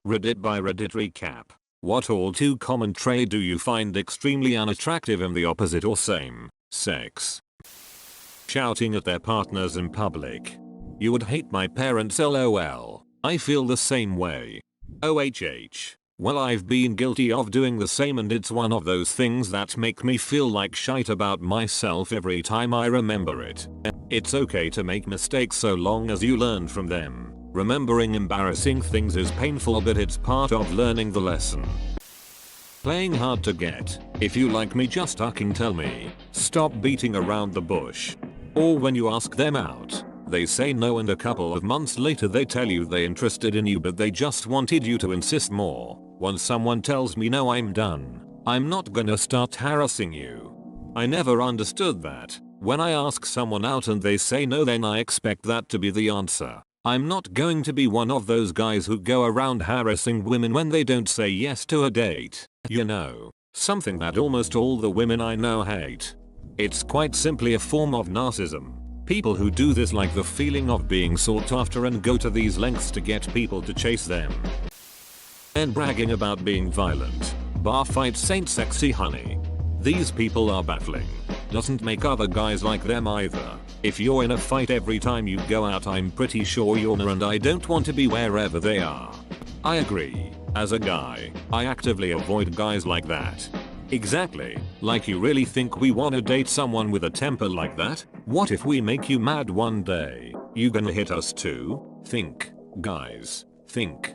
Reddit by Reddit recap. What all too common trait do you find extremely unattractive in the opposite or same sex? Shouting at their partners in public. You would hate my parents, lol. I feel the same way. OHH. Well, I've been guilty of doing the same, and it's one of those things that make me feel like shite about myself every time I remember it. It's okay to make mistakes so long as you learn from them. Remembering embarrassing things is painful, but it's part of learning the lesson. Playing hard to get. If you like me, just fucking tell me. Stop beating around the bush. Or when you ask them out, they say no, and a couple of months later they tell you they're interested in you but they just wanted you to insist more. Once someone tells me no, I'm done. I'm not gonna start harassing you. I never understood that. When I ask someone out and they say no, then I expect that to be the answer. I'm not going to be one of those guys who go around harassing women when they don't say yes to a date. You know, something that almost all the women I know hate. It's quite simply a form of narcissism. People who do this like the feeling of being sought after and go to these lengths to get people to chase them. And bragging about being violent. Bar fights ain't sexy, honey. These people are baffling. Doesn't make other guys like them either. If you're in a fight every time you go out, I'm pretty sure you're not, and I don't want to be wherever they are. I agree. As a guy, I actively avoid guys like that. Exactly. Like, you really think we wanna date someone with a temper like that? What if we make you mad one day? You gonna hit us too? Think. Guys. Think.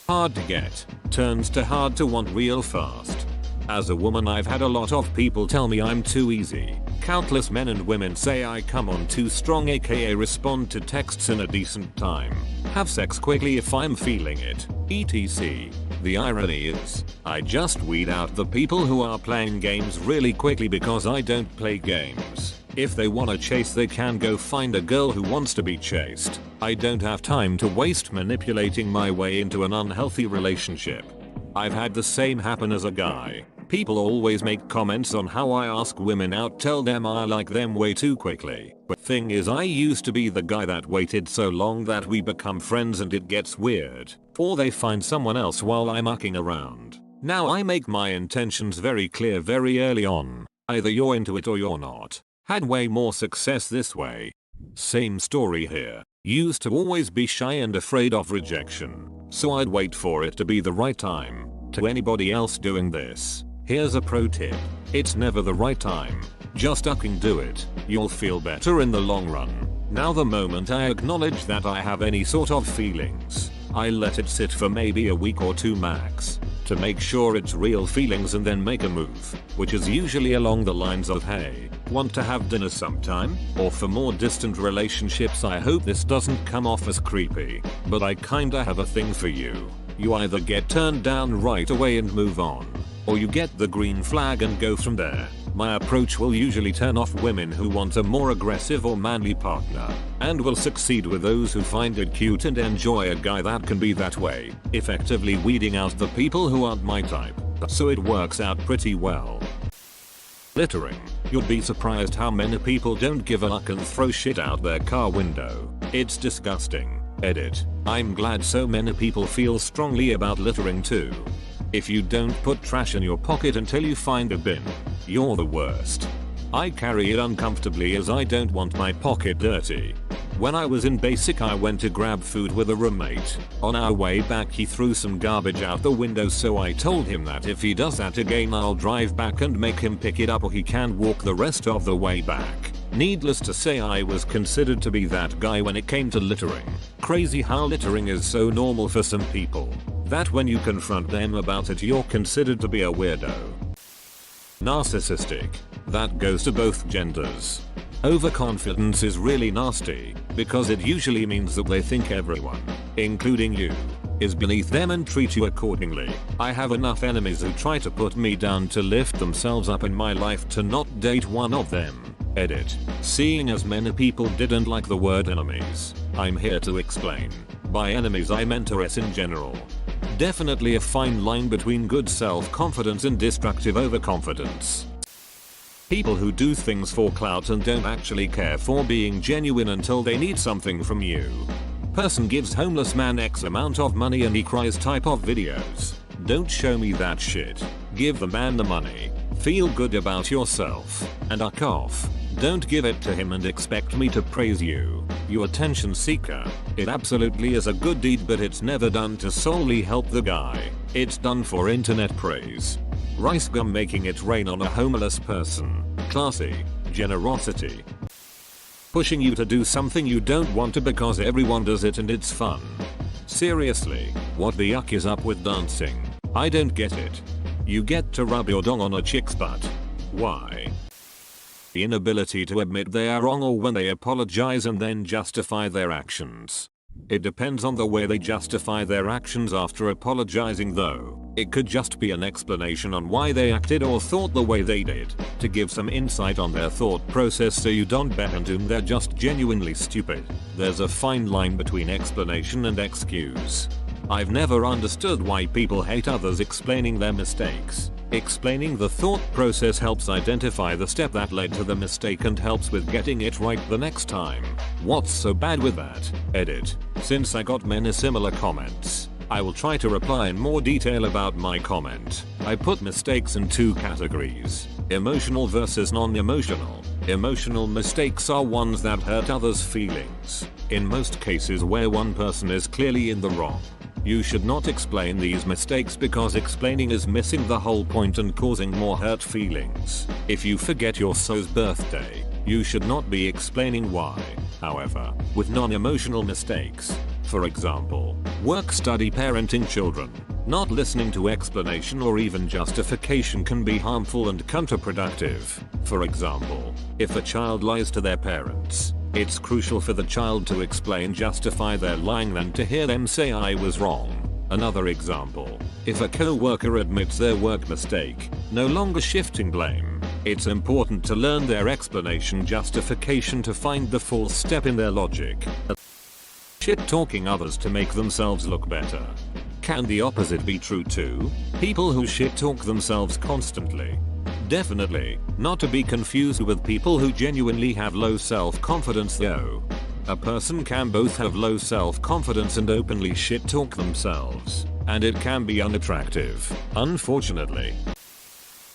Hard to get turns to hard to want real fast. As a woman, I've had a lot of people tell me I'm too easy. Countless men and women say I come on too strong, aka respond to texts in a decent time. Have sex quickly if I'm feeling it. etc. The irony is, I just weed out the people who are playing games really quickly because I don't play games. If they wanna chase, they can go find a girl who wants to be chased. I don't have time to waste manipulating my way into an unhealthy relationship. I've had the same happen as a guy. People always make comments on how I ask women out, tell them I like them way too quickly. But thing is, I used to be the guy that waited so long that we become friends and it gets weird. Or they find someone else while I'm mucking around. Now I make my intentions very clear very early on. Either you're into it or you're not. Had way more success this way. Same story here. Used to always be shy and afraid of rejection. So I'd wait for it to be the right time. To anybody else doing this, here's a pro tip. It's never the right time. Just fucking do it. You'll feel better in the long run. Now the moment I acknowledge that I have any sort of feelings, I let it sit for maybe a week or two max, to make sure it's real feelings, and then make a move, which is usually along the lines of, hey, want to have dinner sometime? Or for more distant relationships, I hope this doesn't come off as creepy, but I kinda have a thing for you. You either get turned down right away and move on, or you get the green flag and go from there. My approach will usually turn off women who want a more aggressive or manly partner, and will succeed with those who find it cute and enjoy a guy that can be that way, effectively weeding out the people who aren't my type. So it works out pretty well. Littering. You'd be surprised how many people don't give a fuck and throw shit out their car window. It's disgusting. Edit. I'm glad so many people feel strongly about littering too. If you don't put trash in your pocket until you find a bin, you're the worst. I carry it uncomfortably as I don't want my pocket dirty. When I was in basic, I went to grab food with a roommate. On our way back, he threw some garbage out the window, so I told him that if he does that again, I'll drive back and make him pick it up, or he can walk the rest of the way back. Needless to say, I was considered to be that guy when it came to littering. Crazy how littering is so normal for some people that when you confront them about it, you're considered to be a weirdo. Narcissistic. That goes to both genders. Overconfidence is really nasty, because it usually means that they think everyone, including you, is beneath them and treat you accordingly. I have enough enemies who try to put me down to lift themselves up in my life to not date one of them. Edit. Seeing as many people didn't like the word enemies, I'm here to explain. By enemies I meant us in general. Definitely a fine line between good self-confidence and destructive overconfidence. People who do things for clout and don't actually care for being genuine until they need something from you. Person gives homeless man X amount of money and he cries type of videos. Don't show me that shit. Give the man the money. Feel good about yourself. And a cough. Don't give it to him and expect me to praise you. You attention seeker. It absolutely is a good deed, but it's never done to solely help the guy. It's done for internet praise. Rice gum making it rain on a homeless person. Classy. Generosity. Pushing you to do something you don't want to because everyone does it and it's fun. Seriously, what the yuck is up with dancing? I don't get it. You get to rub your dong on a chick's butt. Why? The inability to admit they are wrong, or when they apologize and then justify their actions. It depends on the way they justify their actions after apologizing though. It could just be an explanation on why they acted or thought the way they did, to give some insight on their thought process so you don't bet and assume they're just genuinely stupid. There's a fine line between explanation and excuse. I've never understood why people hate others explaining their mistakes. Explaining the thought process helps identify the step that led to the mistake and helps with getting it right the next time. What's so bad with that? Edit. Since I got many similar comments, I will try to reply in more detail about my comment. I put mistakes in 2 categories. Emotional versus non-emotional. Emotional mistakes are ones that hurt others' feelings. In most cases where one person is clearly in the wrong. You should not explain these mistakes because explaining is missing the whole point and causing more hurt feelings. If you forget your so's birthday, you should not be explaining why. However, with non-emotional mistakes, for example, work, study, parenting children, not listening to explanation or even justification can be harmful and counterproductive. For example, if a child lies to their parents, it's crucial for the child to explain, justify their lying than to hear them say I was wrong. Another example, if a co-worker admits their work mistake, no longer shifting blame, it's important to learn their explanation justification to find the fourth step in their logic. Shit talking others to make themselves look better. Can the opposite be true too? People who shit talk themselves constantly. Definitely, not to be confused with people who genuinely have low self-confidence though. A person can both have low self-confidence and openly shit talk themselves, and it can be unattractive, unfortunately.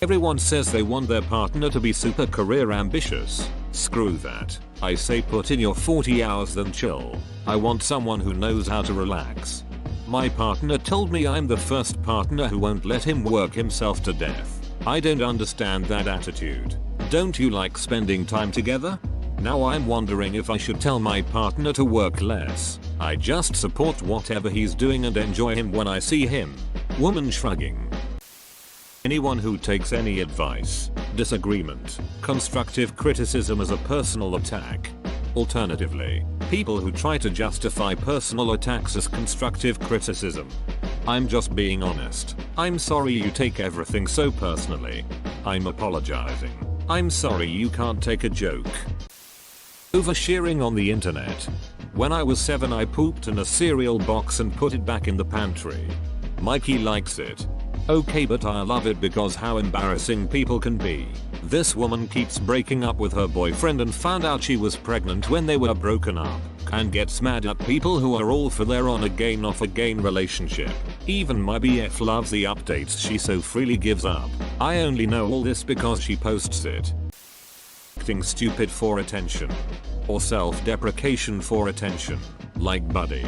Everyone says they want their partner to be super career ambitious. Screw that. I say put in your 40 hours then chill. I want someone who knows how to relax. My partner told me I'm the first partner who won't let him work himself to death. I don't understand that attitude. Don't you like spending time together? Now I'm wondering if I should tell my partner to work less. I just support whatever he's doing and enjoy him when I see him. Woman shrugging. Anyone who takes any advice, disagreement, constructive criticism as a personal attack. Alternatively, people who try to justify personal attacks as constructive criticism. I'm just being honest. I'm sorry you take everything so personally. I'm apologizing. I'm sorry you can't take a joke. Oversharing on the internet. When I was 7 I pooped in a cereal box and put it back in the pantry. Mikey likes it. Okay, but I love it because how embarrassing people can be. This woman keeps breaking up with her boyfriend and found out she was pregnant when they were broken up, and gets mad at people who are all for their on again off again relationship. Even my BF loves the updates she so freely gives up. I only know all this because she posts it. Acting stupid for attention. Or self-deprecation for attention, like Buddy.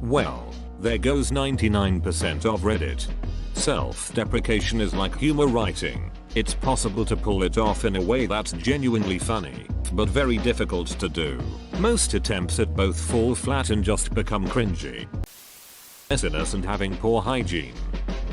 Well, there goes 99% of Reddit. Self-deprecation is like humor writing. It's possible to pull it off in a way that's genuinely funny, but very difficult to do. Most attempts at both fall flat and just become cringy. Messiness and having poor hygiene.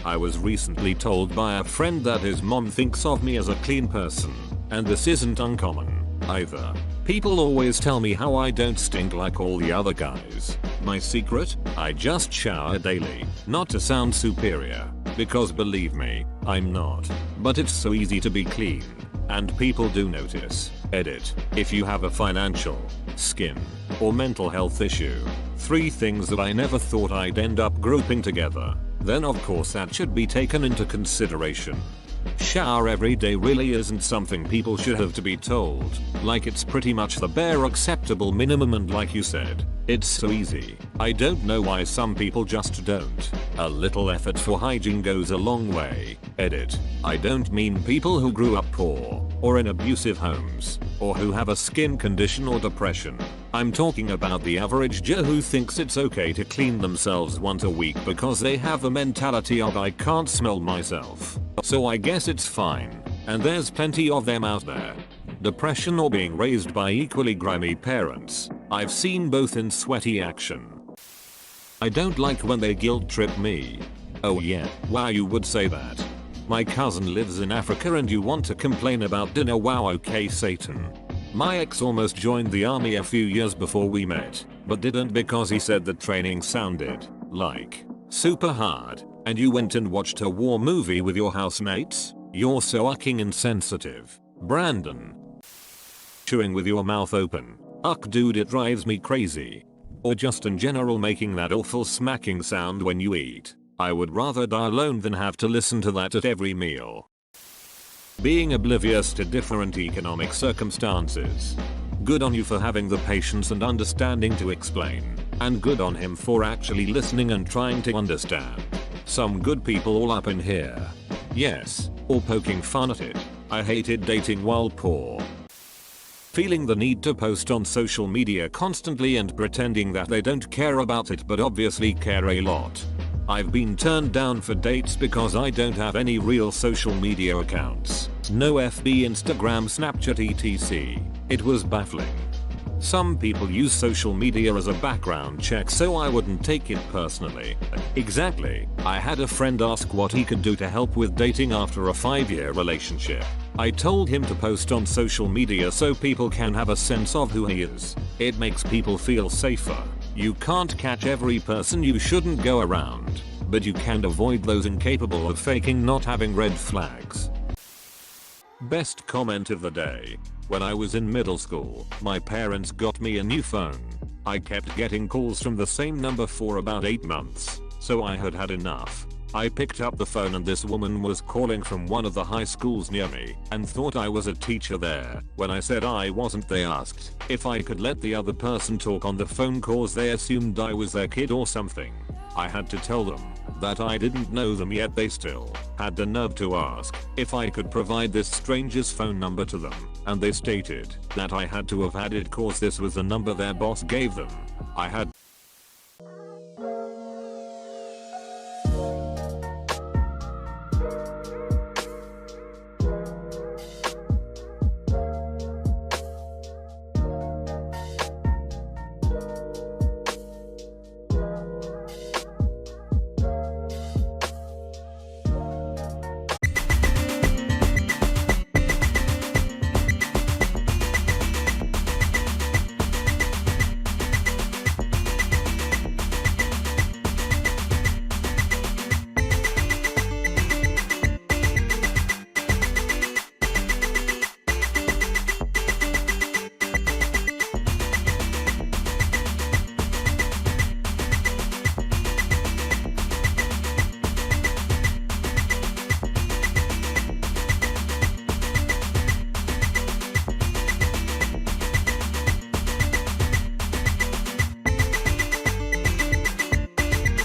I was recently told by a friend that his mom thinks of me as a clean person, and this isn't uncommon, either. People always tell me how I don't stink like all the other guys. My secret? I just shower daily, not to sound superior, because believe me, I'm not. But it's so easy to be clean, and people do notice. Edit. If you have a financial, skin, or mental health issue, 3 things that I never thought I'd end up grouping together, then of course that should be taken into consideration. Shower every day really isn't something people should have to be told, like it's pretty much the bare acceptable minimum, and like you said, it's so easy. I don't know why some people just don't. A little effort for hygiene goes a long way. Edit. I don't mean people who grew up poor, or in abusive homes, or who have a skin condition or depression. I'm talking about the average Joe who thinks it's okay to clean themselves once a week because they have the mentality of I can't smell myself, so I guess it's fine. And there's plenty of them out there. Depression or being raised by equally grimy parents. I've seen both in sweaty action. I don't like when they guilt trip me. Oh yeah, wow, you would say that. My cousin lives in Africa and you want to complain about dinner? Wow, okay Satan. My ex almost joined the army a few years before we met, but didn't because he said the training sounded like super hard, and you went and watched a war movie with your housemates? You're so fucking insensitive. Brandon. Chewing with your mouth open. Ugh dude, it drives me crazy. Or just in general making that awful smacking sound when you eat. I would rather die alone than have to listen to that at every meal. Being oblivious to different economic circumstances. Good on you for having the patience and understanding to explain. And good on him for actually listening and trying to understand. Some good people all up in here. Yes, or poking fun at it. I hated dating while poor. Feeling the need to post on social media constantly and pretending that they don't care about it but obviously care a lot. I've been turned down for dates because I don't have any real social media accounts. No FB, Instagram, Snapchat etc. It was baffling. Some people use social media as a background check, so I wouldn't take it personally. Exactly. I had a friend ask what he could do to help with dating after a 5-year relationship. I told him to post on social media so people can have a sense of who he is. It makes people feel safer. You can't catch every person you shouldn't go around, but you can avoid those incapable of faking not having red flags. Best comment of the day. When I was in middle school, my parents got me a new phone. I kept getting calls from the same number for about 8 months, so I had had enough. I picked up the phone and this woman was calling from one of the high schools near me and thought I was a teacher there. When I said I wasn't, they asked if I could let the other person talk on the phone cause they assumed I was their kid or something. I had to tell them that I didn't know them, yet they still had the nerve to ask if I could provide this stranger's phone number to them, and they stated that I had to have had it cause this was the number their boss gave them. I had